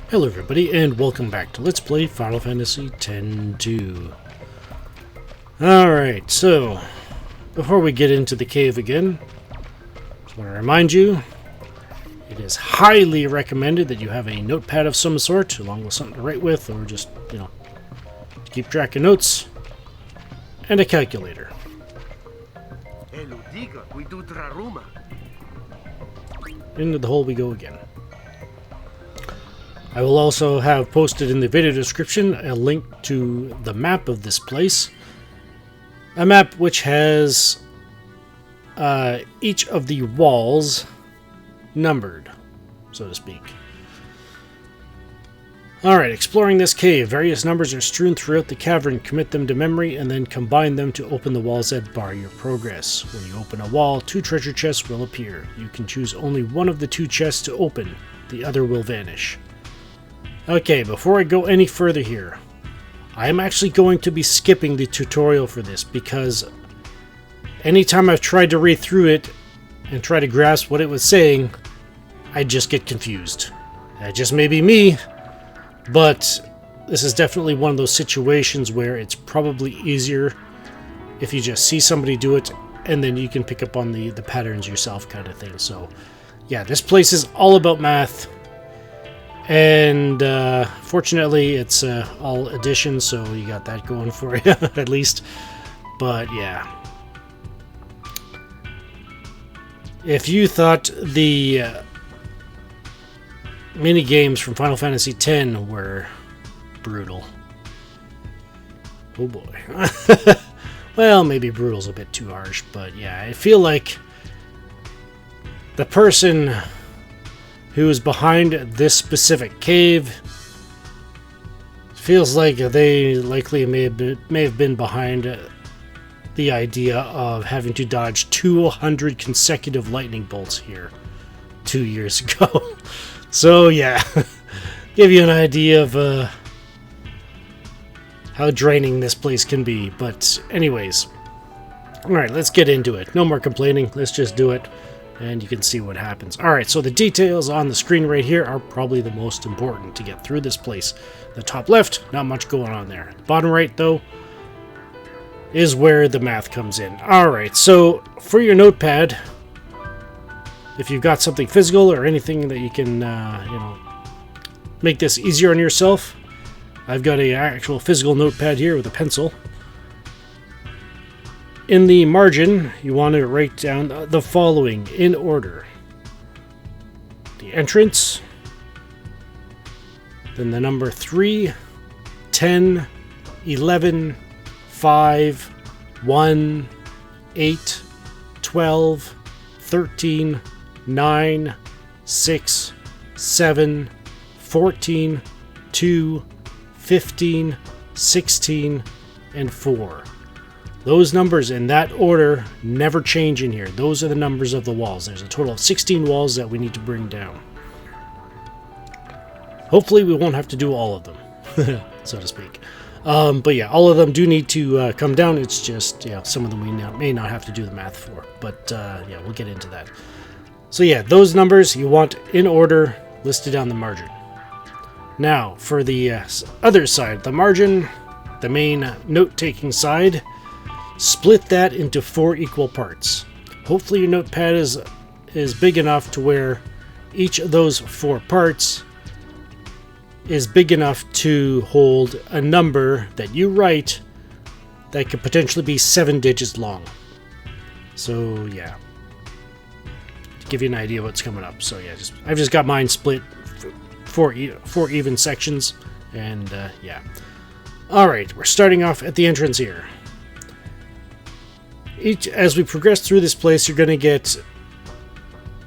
Hello everybody, and welcome back to Let's Play Final Fantasy X-2. Alright, so, before we get into the cave again, just want to remind you, it is highly recommended that you have a notepad of some sort, along with something to write with, or just, to keep track of notes, and a calculator. Into the hole we go again. I will also have posted in the video description a link to the map of this place. A map which has each of the walls numbered, so to speak. Alright, exploring this cave. Various numbers are strewn throughout the cavern. Commit them to memory and then combine them to open the walls that bar your progress. When you open a wall, 2 treasure chests will appear. You can choose only one of the 2 chests to open. The other will vanish. Okay, before I go any further here, I am actually going to be skipping the tutorial for this because anytime I've tried to read through it and try to grasp what it was saying, I just get confused. That just may be me, but this is definitely one of those situations where it's probably easier if you just see somebody do it and then you can pick up on the patterns yourself kind of thing. So yeah, this place is all about math. And fortunately, it's all addition, so you got that going for you, at least. But yeah. If you thought the mini-games from Final Fantasy X were brutal. Oh boy. Well, maybe brutal's a bit too harsh, but yeah, I feel like the person who is behind this specific cave feels like they likely may have been behind the idea of having to dodge 200 consecutive lightning bolts here 2 years ago. So yeah, give you an idea of how draining this place can be. But anyways, alright, let's get into it. No more complaining, let's just do it. And you can see what happens. Alright, so the details on the screen right here are probably the most important to get through this place. The top left, not much going on there. The bottom right, though, is where the math comes in. Alright, so for your notepad, if you've got something physical or anything that you can, make this easier on yourself, I've got an actual physical notepad here with a pencil. In the margin, you want to write down the following in order. The entrance, then the number 3, 10, 11, 5, 1, 8, 12, 13, 9, 6, 7, 14, 2, 15, 16, and 4. Those numbers in that order never change in here. Those are the numbers of the walls. There's a total of 16 walls that we need to bring down. Hopefully we won't have to do all of them, so to speak. But yeah, all of them do need to come down. It's just, some of them we may not have to do the math for. But yeah, we'll get into that. So yeah, those numbers you want in order listed on the margin. Now, for the other side, the margin, the main note-taking side, split that into 4 equal parts. Hopefully your notepad is big enough to where each of those 4 parts is big enough to hold a number that you write that could potentially be 7 digits long. So yeah, to give you an idea of what's coming up. So yeah, I've just got mine split 4 even sections, and yeah. Alright, we're starting off at the entrance here. As we progress through this place, you're going to get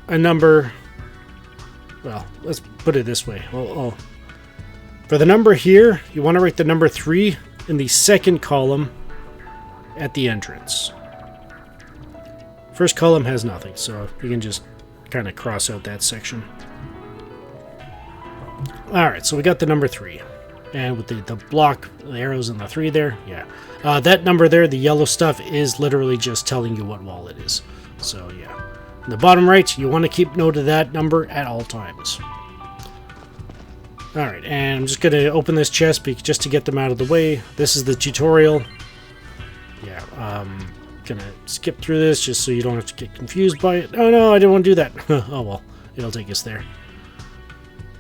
a number. Well, let's put it this way. For the number here, you want to write the number 3 in the second column at the entrance. First column has nothing, so you can just kind of cross out that section. Alright, so we got the number 3. And with the block, the arrows and the 3 there, yeah. That number there, the yellow stuff, is literally just telling you what wall it is. So, yeah. In the bottom right, you want to keep note of that number at all times. Alright, and I'm just going to open this chest just to get them out of the way. This is the tutorial. Yeah, gonna skip through this just so you don't have to get confused by it. Oh no, I didn't want to do that. Oh well, it'll take us there.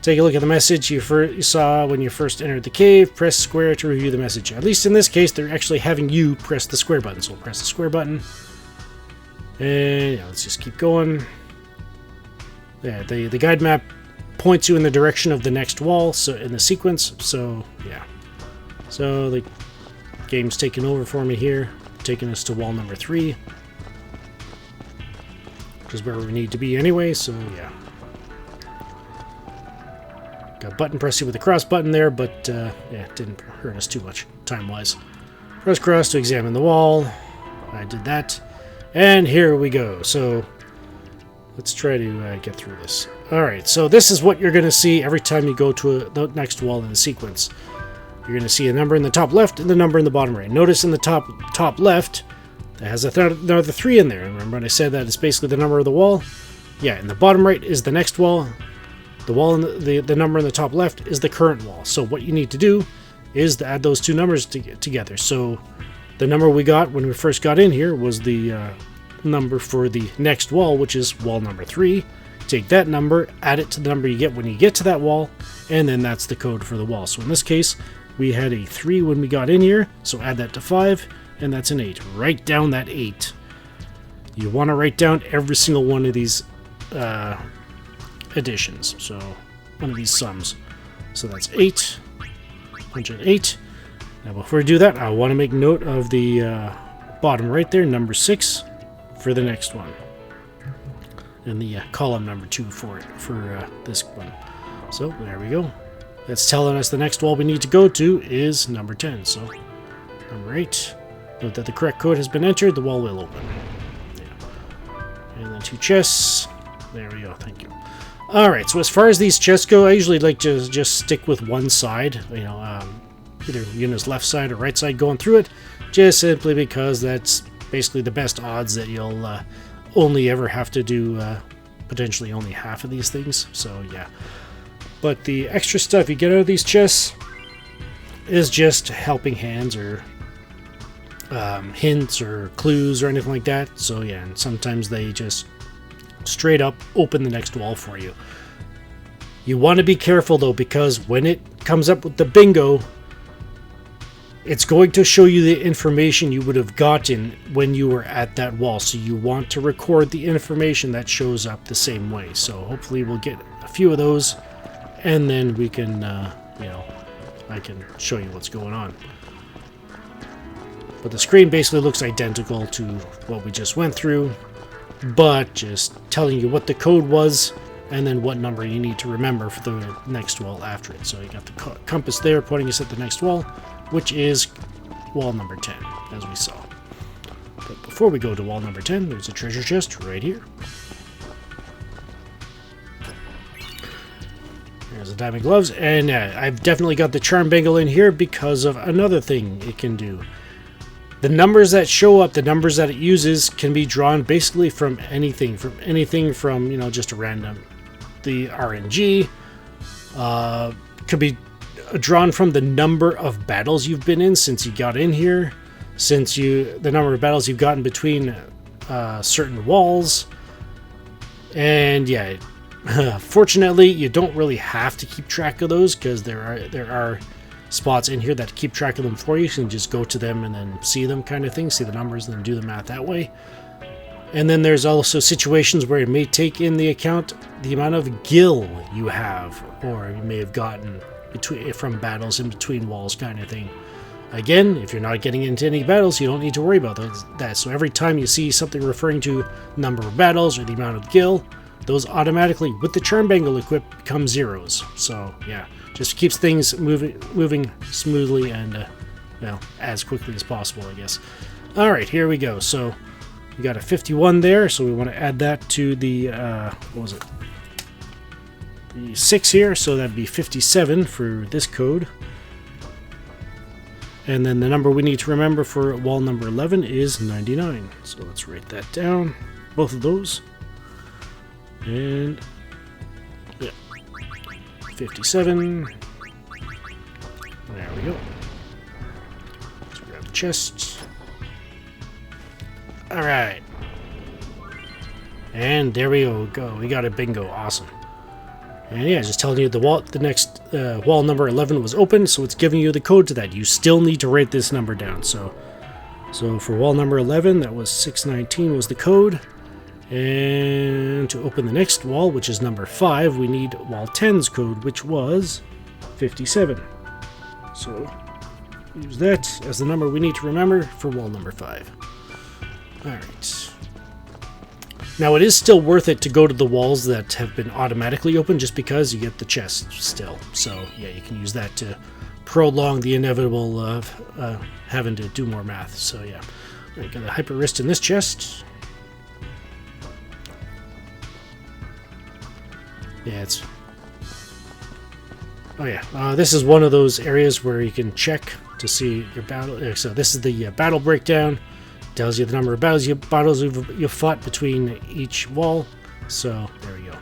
Take a look at the message you saw when you first entered the cave. Press square to review the message. At least in this case, they're actually having you press the square button. So we'll press the square button. And yeah, let's just keep going. Yeah, the guide map points you in the direction of the next wall, so in the sequence. So yeah, so the game's taking over for me here, taking us to wall number 3, which is where we need to be anyway. So yeah, got button pressing with the cross button there, but yeah, it didn't hurt us too much time-wise. Press cross to examine the wall. I did that, and here we go. So let's try to get through this. Alright, so this is what you're going to see every time you go to the next wall in the sequence. You're going to see a number in the top left and the number in the bottom right. Notice in the top left, that has another 3 in there. Remember when I said that it's basically the number of the wall? Yeah, in the bottom right is the next wall. The wall in the number in the top left is the current wall. So what you need to do is to add those 2 numbers together. So the number we got when we first got in here was the number for the next wall, which is wall number 3. Take that number, add it to the number you get when you get to that wall, and then that's the code for the wall. So in this case, we had a 3 when we got in here, so add that to 5, and that's an 8. Write down that 8. You want to write down every single one of these additions, so one of these sums. So that's 8, 108. Now before we do that, I want to make note of the bottom right there, number 6, for the next one. And the column number 2 for this one. So there we go. That's telling us the next wall we need to go to is number 10. So number 8. Note that the correct code has been entered. The wall will open. Yeah. And then 2 chests. There we go. Thank you. All right. So as far as these chests go, I usually like to just stick with one side. You know, either Yuna's left side or right side going through it, just simply because that's basically the best odds that you'll only ever have to do potentially only half of these things. So yeah, but the extra stuff you get out of these chests is just helping hands or hints or clues or anything like that. So yeah, and sometimes they just straight up open the next wall for you. You want to be careful though, because when it comes up with the bingo, it's going to show you the information you would have gotten when you were at that wall. So you want to record the information that shows up the same way. So hopefully we'll get a few of those, and then we can, you know, I can show you what's going on. But the screen basically looks identical to what we just went through, but just telling you what the code was and then what number you need to remember for the next wall after it. So you got the compass there pointing us at the next wall, which is wall number 10, as we saw. But before we go to wall number 10, there's a treasure chest right here. There's the diamond gloves, and I've definitely got the charm bangle in here because of another thing it can do. The numbers that show up, the numbers that it uses, can be drawn basically from anything from, you know, just a random, the RNG, could be drawn from the number of battles you've been in since you got in here, the number of battles you've gotten between certain walls, and yeah, fortunately you don't really have to keep track of those, because there are spots in here that keep track of them for you. You can just go to them and then see them, kind of thing, see the numbers and then do the math that way. And then there's also situations where it may take in the account the amount of gil you have, or you may have gotten from battles in between walls, kind of thing. Again, if you're not getting into any battles, you don't need to worry about that. So every time you see something referring to number of battles or the amount of gil, those automatically, with the charm bangle equipped, become zeros. So yeah, just keeps things moving smoothly and well, as quickly as possible, I guess. All right, here we go. So we got a 51 there, so we want to add that to the what was it? The 6 here, so that'd be 57 for this code. And then the number we need to remember for wall number 11 is 99. So let's write that down, both of those. And yeah, 57. chest. Alright. And there we go. We got a bingo. Awesome. And yeah, just telling you the next wall number 11 was open, so it's giving you the code to that. You still need to write this number down. So for wall number 11, that was 619 was the code. And to open the next wall, which is number 5, we need wall 10's code, which was 57. So use that as the number we need to remember for wall number 5. Alright. Now it is still worth it to go to the walls that have been automatically opened just because you get the chest still. So yeah, you can use that to prolong the inevitable of having to do more math. So yeah. Alright, got a hyper wrist in this chest. Yeah, it's... Oh yeah, this is one of those areas where you can check to see your battle. So this is the battle breakdown. Tells you the number of battles you've fought between each wall. So there we go.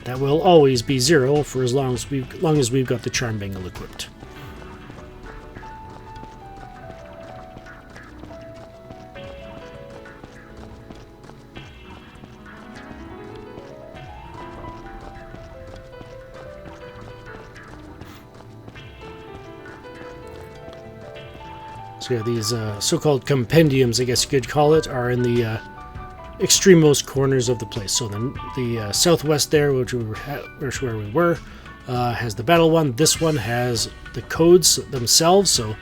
That will always be 0 for as long as we've got the charm bangle equipped. So yeah, these so-called compendiums, I guess you could call it, are in the extremmost corners of the place. So the southwest there, which where we were, has the battle one. This one has the codes themselves. So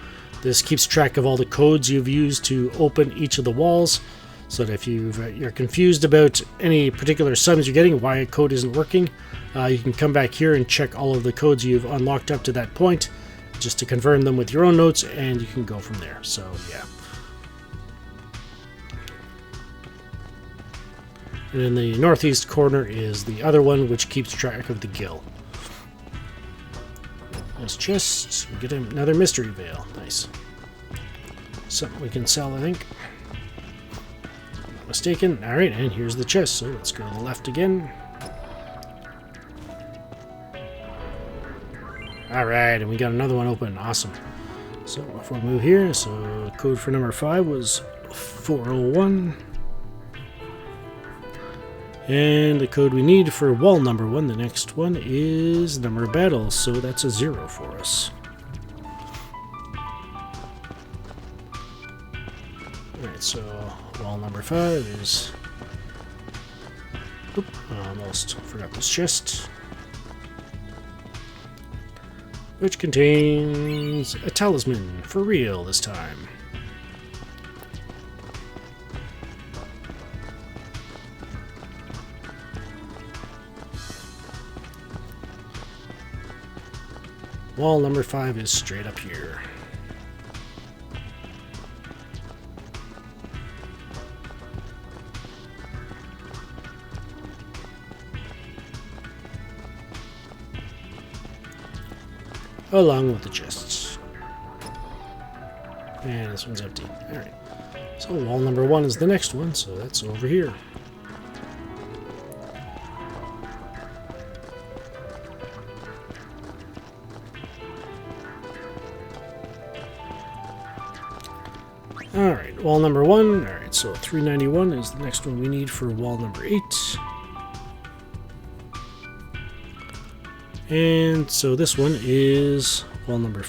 this keeps track of all the codes you've used to open each of the walls. So that if you're confused about any particular sums you're getting, why a code isn't working, you can come back here and check all of the codes you've unlocked up to that point, just to confirm them with your own notes, and you can go from there. So yeah. And in the northeast corner is the other one, which keeps track of the gill. This chest, we get another mystery veil. Nice. Something we can sell, I think. Not mistaken. Alright, and here's the chest, so let's go to the left again. Alright, and we got another one open. Awesome. So if we move here, so code for number 5 was 401. And the code we need for wall number 1, the next one, is number of battles, so that's a 0 for us. Alright, so wall number 5 is... Oop, almost forgot this chest. Which contains a talisman, for real this time. Wall number 5 is straight up here. Along with the chests. And this one's empty. Alright. So wall number 1 is the next one, so that's over here. Alright, wall number 1. Alright, so 391 is the next one we need for wall number 8. And so this one is wall number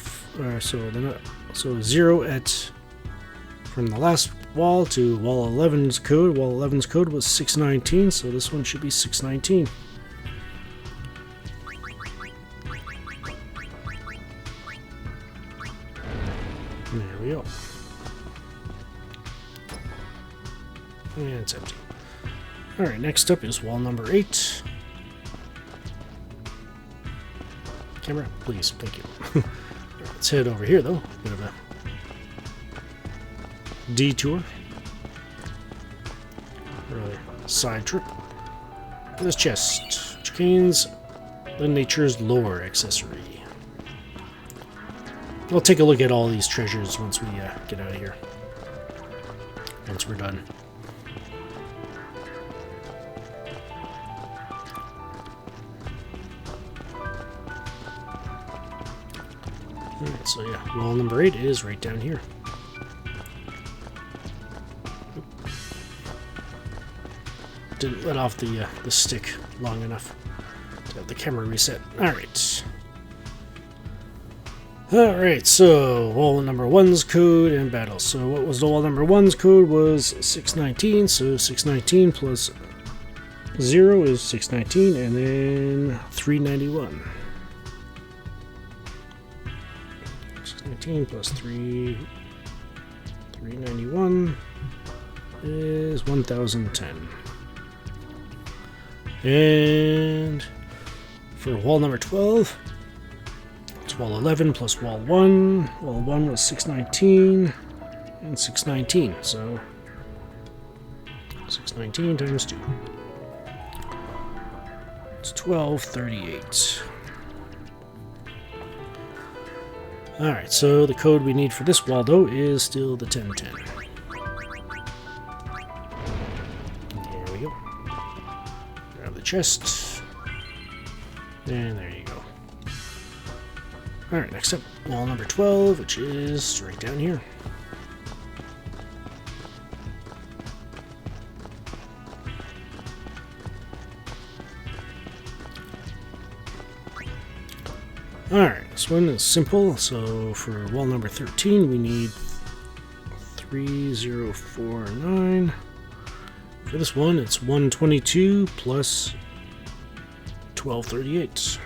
so 0 at from the last wall to wall 11's code. Wall 11's code was 619, so this one should be 619. There we go. And it's empty. Alright, next up is wall number 8. Camera, please, thank you. Let's head over here, though. Bit of a detour. Really side trip. This chest, which contains the Nature's Lore accessory. We'll take a look at all these treasures once we get out of here. Once we're done. Alright, so yeah, wall number 8 is right down here. Didn't let off the stick long enough to have the camera reset. Alright. Alright, so wall number 1's code and battle. So what was the wall number 1's code was 619, so 619 plus 0 is 619, and then 391. 619 plus 391 is 1010. And for wall number 12, it's wall 11 plus wall 1. Wall 1 was 619 and 619, so 619 times 2. It's 1238. Alright, so the code we need for this wall, though, is still the 1010. There we go. Grab the chest. And there you go. Alright, next up, wall number 12, which is right down here. Alright, this one is simple. So for wall number 13, we need 3049. For this one, it's 122 plus 1238.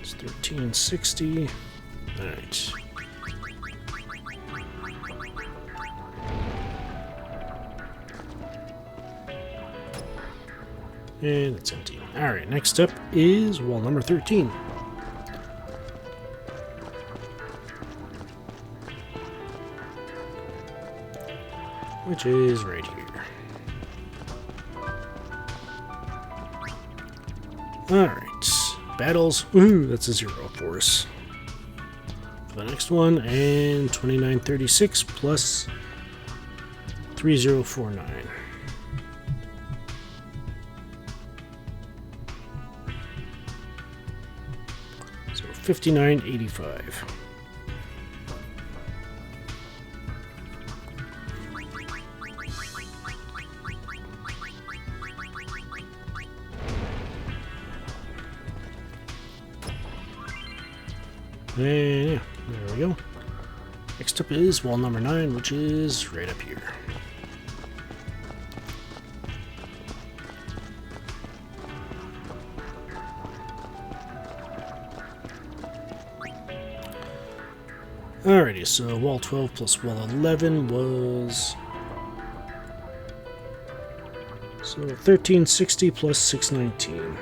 It's 1360. Alright. And it's empty. Alright, next up is wall number 13. Which is right here. Alright, battles. Woohoo, that's a 0 for us. For the next one, and 2936 plus 3049. So 5985. And yeah, there we go. Next up is wall number 9, which is right up here. Alrighty, so wall 12 plus wall 11 was... So 1360 plus 619.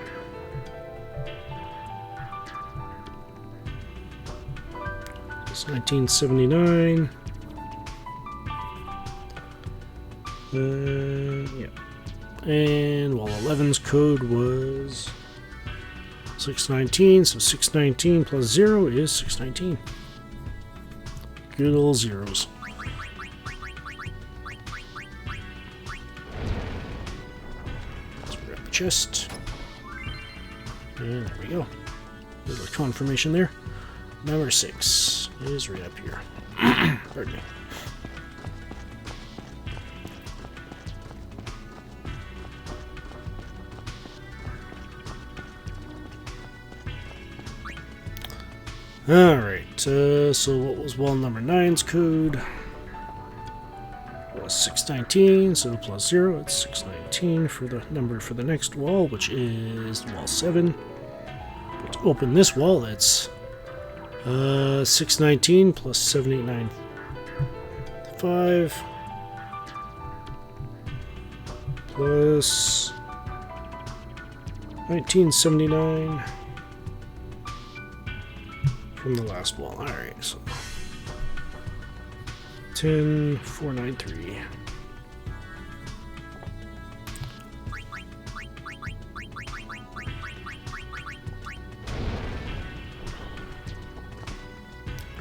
It's 1979. Yeah. And wall 11's code was 619, so 619 plus 0 is 619. Good old zeros. Let's grab the chest. And there we go. Little confirmation there. Number 6 is right up here. Pardon me. Alright, so what was wall number 9's code? It was 619, so plus 0, it's 619 for the number for the next wall, which is wall 7. But to open this wall, it's 619 plus 7895 plus 1979 from the last wall. Alright, so 10493.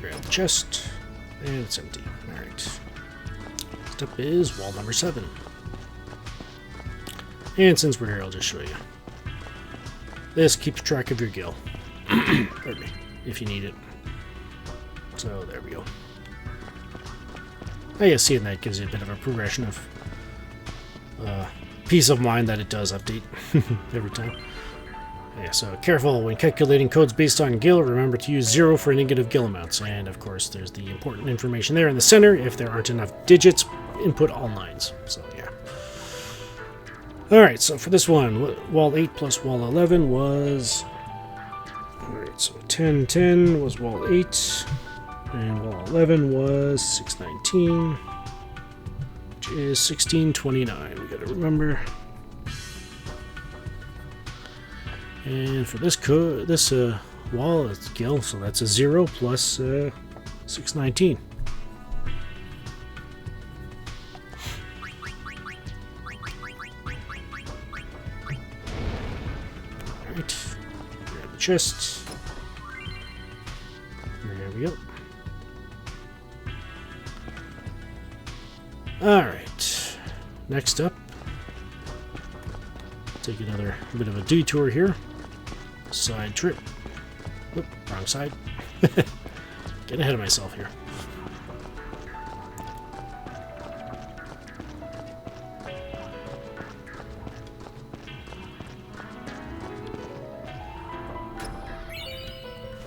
Grab the chest, and it's empty. Alright. Next up is wall number 7. And since we're here, I'll just show you. This keeps track of your gil. Pardon me, if you need it. So there we go. I guess seeing that gives you a bit of a progression of peace of mind that it does update every time. Yeah, so careful when calculating codes based on gil. Remember to use 0 for negative gil amounts. And of course, there's the important information there in the center. If there aren't enough digits, input all 9s. So yeah. Alright, so for this one, wall 8 plus wall 11 was... Alright, so 10, 10 was wall 8. And wall 11 was 619, which is 1629. We gotta remember. And for this wall, it's gil, so that's a 0 plus 619. Alright, grab the chest. There we go. Alright, next up, take another bit of a detour here. Side trip. Oop, wrong side. Getting ahead of myself here.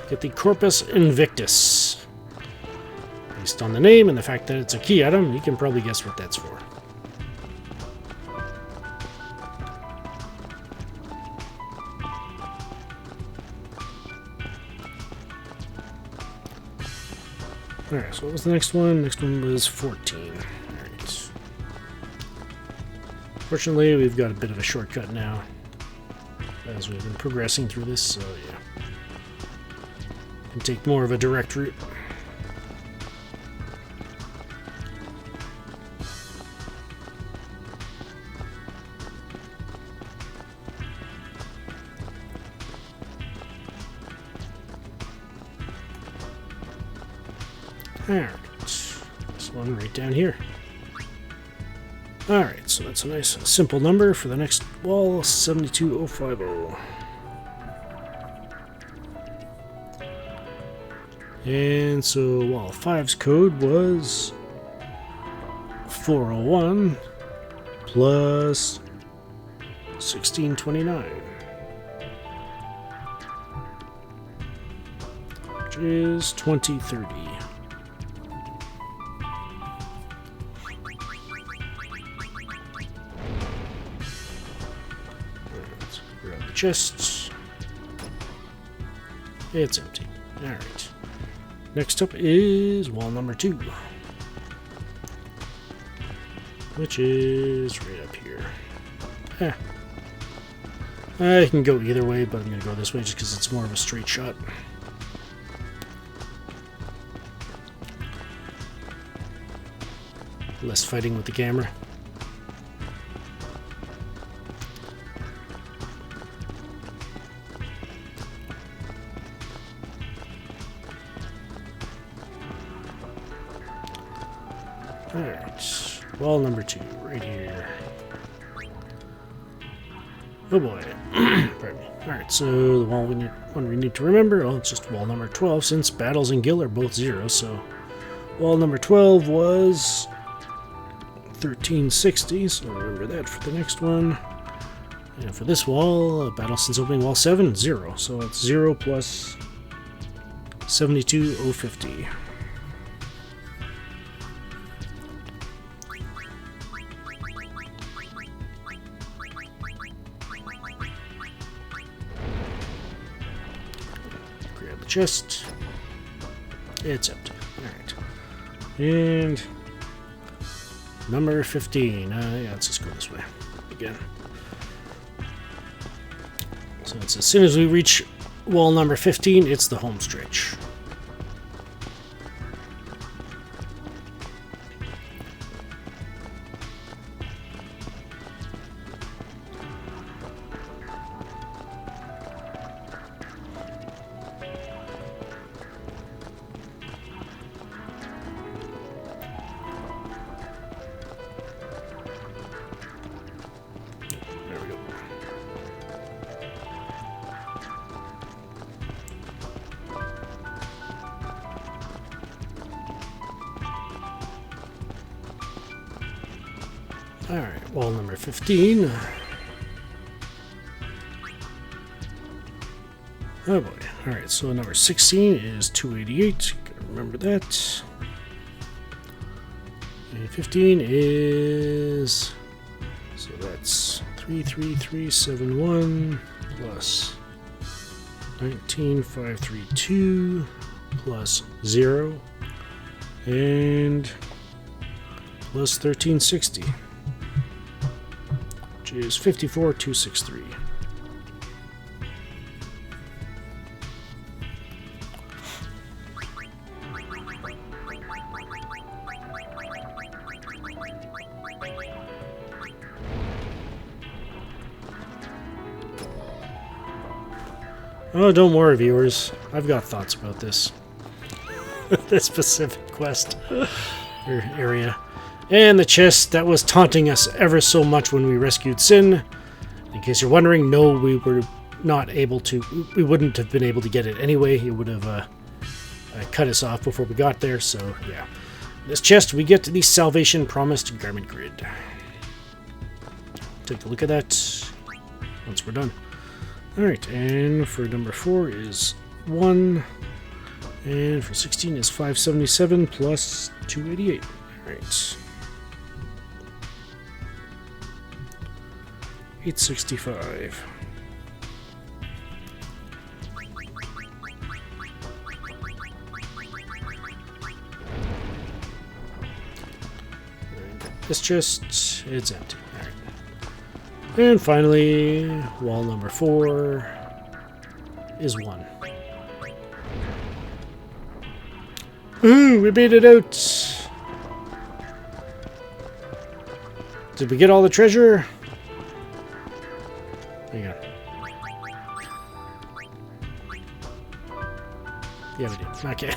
Get the Corpus Invictus. Based on the name and the fact that it's a key item, you can probably guess what that's for. Alright, so what was the next one? Next one was 14. Alright. Fortunately, we've got a bit of a shortcut now as we've been progressing through this, so yeah. Can take more of a direct route. Alright, this one right down here. Alright, so that's a nice simple number for the next wall, 72050. And so wall 5's code was 401 plus 1629. Which is 2030. Chests. It's empty. Alright. Next up is wall number 2. Which is right up here. I can go either way, but I'm going to go this way just because it's more of a straight shot. Less fighting with the camera. Alright, wall number 2, right here. Oh boy. Pardon me. Alright, so the one we need to remember, well, it's just wall number 12, since battles and gil are both 0, so wall number 12 was 1360, so remember that for the next one. And for this wall, battle since opening wall 7, 0, so it's 0 plus 72050. Chest. It's empty. Alright. And number 15. Yeah, let's just go this way again. So it's as soon as we reach wall number 15, it's the home stretch. Alright, wall number 15. Oh boy. Alright, so number 16 is 288. Gotta remember that. And 15 is... So that's 33371 plus 19532 plus 0 and plus 1360, which is 54263. Oh, don't worry, viewers. I've got thoughts about this. This specific quest or area. And the chest that was taunting us ever so much when we rescued Sin. In case you're wondering, no, we were not able to. We wouldn't have been able to get it anyway. It would have cut us off before we got there, so yeah. This chest, we get the Salvation Promised Garment Grid. Take a look at that once we're done. Alright, and for number 4 is 1, and for 16 is 577 plus 288. Alright. 865. And this chest, it's empty. Alright. And finally, wall number 4 is 1. Ooh, we made it out! Did we get all the treasure? Hang on. Yeah, we did. Okay.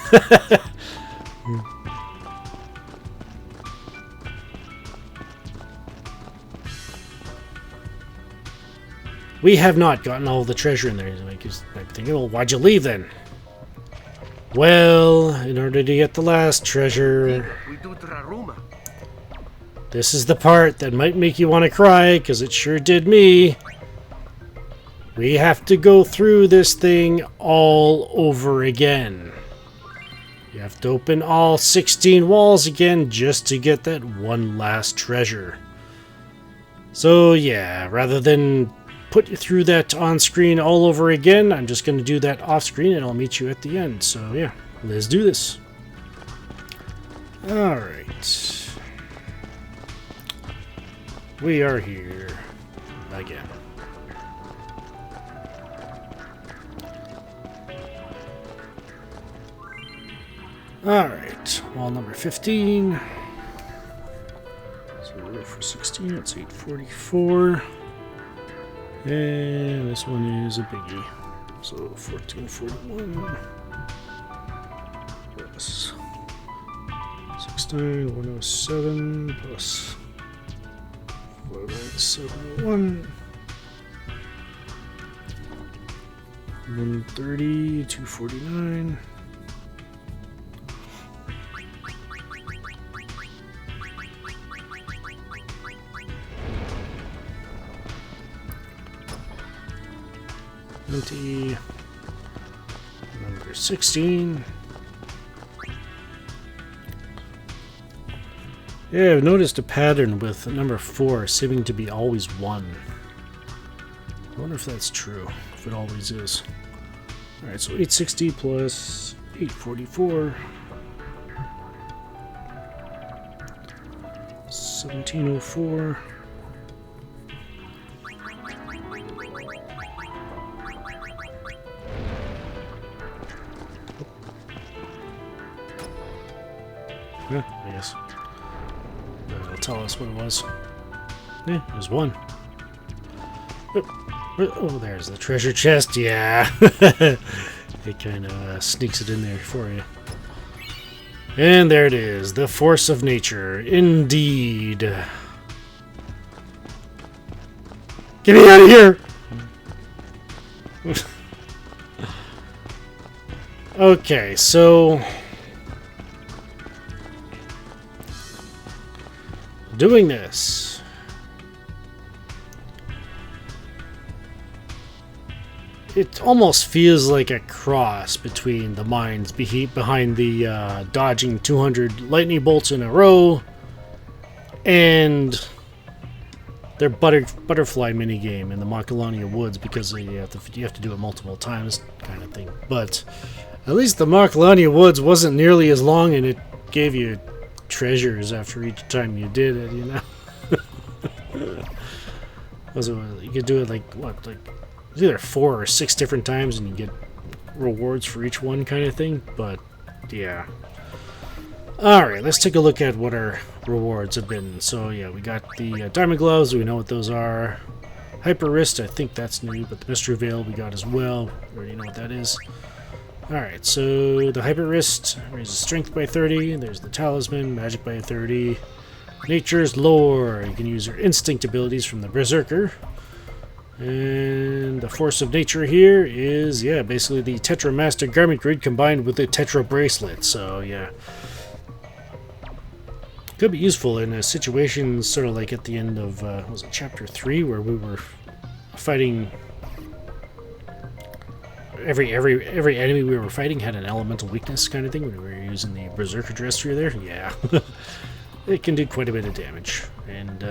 We have not gotten all the treasure in there. Like, you might be thinking, well, why'd you leave then? Well, in order to get the last treasure... This is the part that might make you want to cry, because it sure did me. We have to go through this thing all over again. You have to open all 16 walls again just to get that one last treasure. So yeah, rather than put you through that on screen all over again, I'm just going to do that off screen and I'll meet you at the end. So yeah, let's do this. Alright. We are here again. Alright, wall number 15. So for 16, it's 844. And this one is a biggie. So 1441 plus 69107 plus 49701 130 249. Number 16. Yeah, I've noticed a pattern with number 4 seeming to be always 1. I wonder if that's true, if it always is. Alright, so 860 plus 844. 1704. Yeah, I guess. It'll tell us what it was. Yeah, it was 1. Oh, there's the treasure chest. Yeah. It kind of sneaks it in there for you. And there it is. The force of nature. Indeed. Get me out of here! Okay, so... doing this, it almost feels like a cross between the minds behind the dodging 200 lightning bolts in a row and their butterfly minigame in the Macalania Woods, because you have to do it multiple times kind of thing. But at least the Macalania Woods wasn't nearly as long, and it gave you treasures after each time you did it, you know. You could do it like either 4 or 6 different times, and you get rewards for each one kind of thing. But yeah. Alright, let's take a look at what our rewards have been. So yeah, we got the diamond gloves, we know what those are. Hyper wrist, I think that's new, but the mystery veil we got as well. We already know what that is. Alright, so the hyper wrist raises strength by 30. There's the talisman, magic by 30. Nature's lore, you can use your instinct abilities from the berserker. And the force of nature here is, yeah, basically the Tetra Master Garment Grid combined with the Tetra Bracelet. So yeah, could be useful in a situation sort of like at the end of was it chapter 3, where we were fighting every enemy we were fighting had an elemental weakness kind of thing when we were using the berserker dress through there. Yeah. It can do quite a bit of damage, and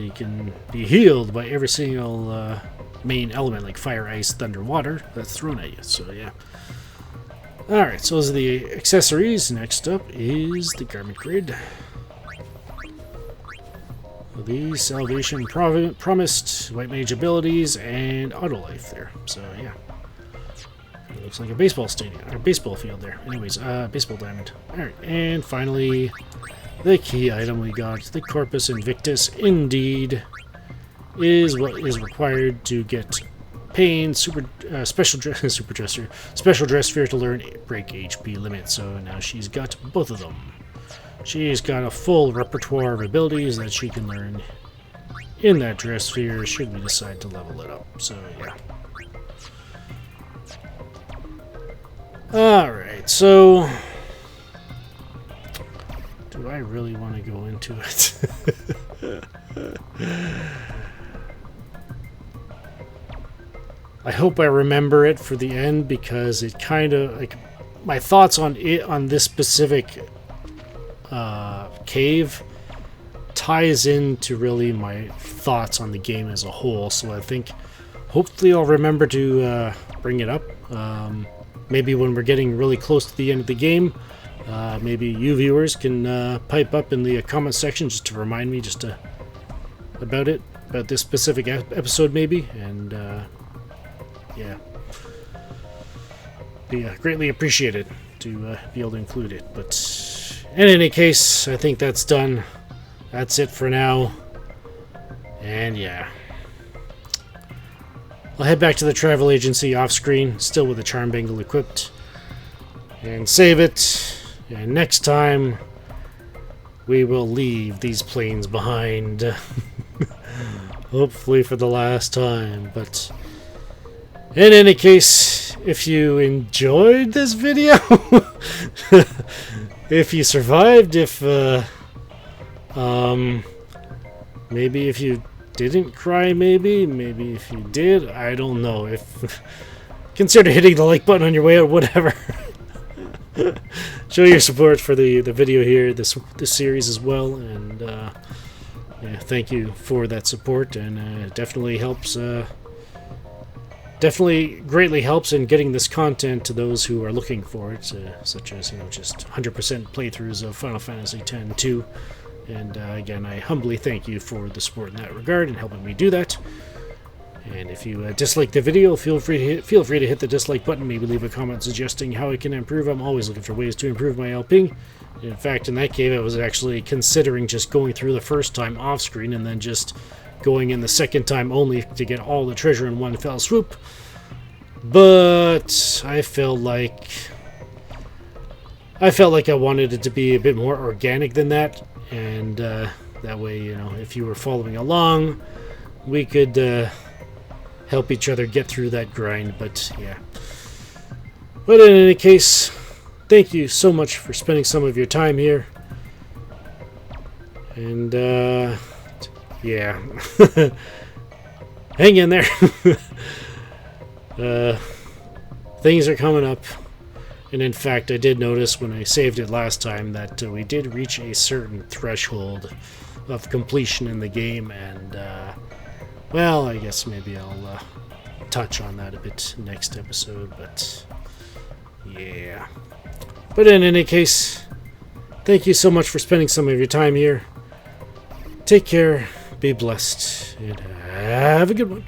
you can be healed by every single main element like fire, ice, thunder, water that's thrown at you. So yeah. Alright, so those are the accessories. Next up is the garment grid. The salvation promised, white mage abilities, and auto life there. So yeah, it looks like a baseball stadium or baseball field there. Anyways, baseball diamond. All right, and finally, the key item we got, the Corpus Invictus. Indeed, is what is required to get Pain special dress sphere to learn break HP limit. So now she's got both of them. She's got a full repertoire of abilities that she can learn in that dress sphere should we decide to level it up. So yeah. Alright, so do I really want to go into it? I hope I remember it for the end, because it kind of, like, my thoughts on it, on this specific cave, ties into really my thoughts on the game as a whole. So I think hopefully I'll remember to bring it up. Maybe when we're getting really close to the end of the game, maybe you viewers can pipe up in the comment section just to remind me about this specific episode maybe, and yeah, be greatly appreciated to be able to include it. But in any case, I think that's done. That's it for now. And yeah, I'll head back to the travel agency off screen, still with the charm bangle equipped, and save it. And next time, we will leave these plains behind. Hopefully for the last time. But in any case, if you enjoyed this video, if you survived, maybe if you didn't cry, maybe if you did, I don't know. If consider hitting the like button on your way out, whatever. Show your support for the video here, this series as well, and yeah, thank you for that support, and it definitely helps. Definitely greatly helps in getting this content to those who are looking for it, such as, just 100% playthroughs of Final Fantasy X-2. And again, I humbly thank you for the support in that regard and helping me do that. And if you dislike the video, feel free to hit the dislike button. Maybe leave a comment suggesting how I can improve. I'm always looking for ways to improve my LPing. In fact, in that case, I was actually considering just going through the first time off screen and then just going in the second time only to get all the treasure in one fell swoop. But I felt like I wanted it to be a bit more organic than that, and that way, if you were following along, we could help each other get through that grind. But yeah. But in any case, thank you so much for spending some of your time here. And yeah. Hang in there. Things are coming up. And in fact, I did notice when I saved it last time that we did reach a certain threshold of completion in the game, and well, I guess maybe I'll touch on that a bit next episode, but yeah. But in any case, thank you so much for spending some of your time here. Take care, be blessed, and have a good one.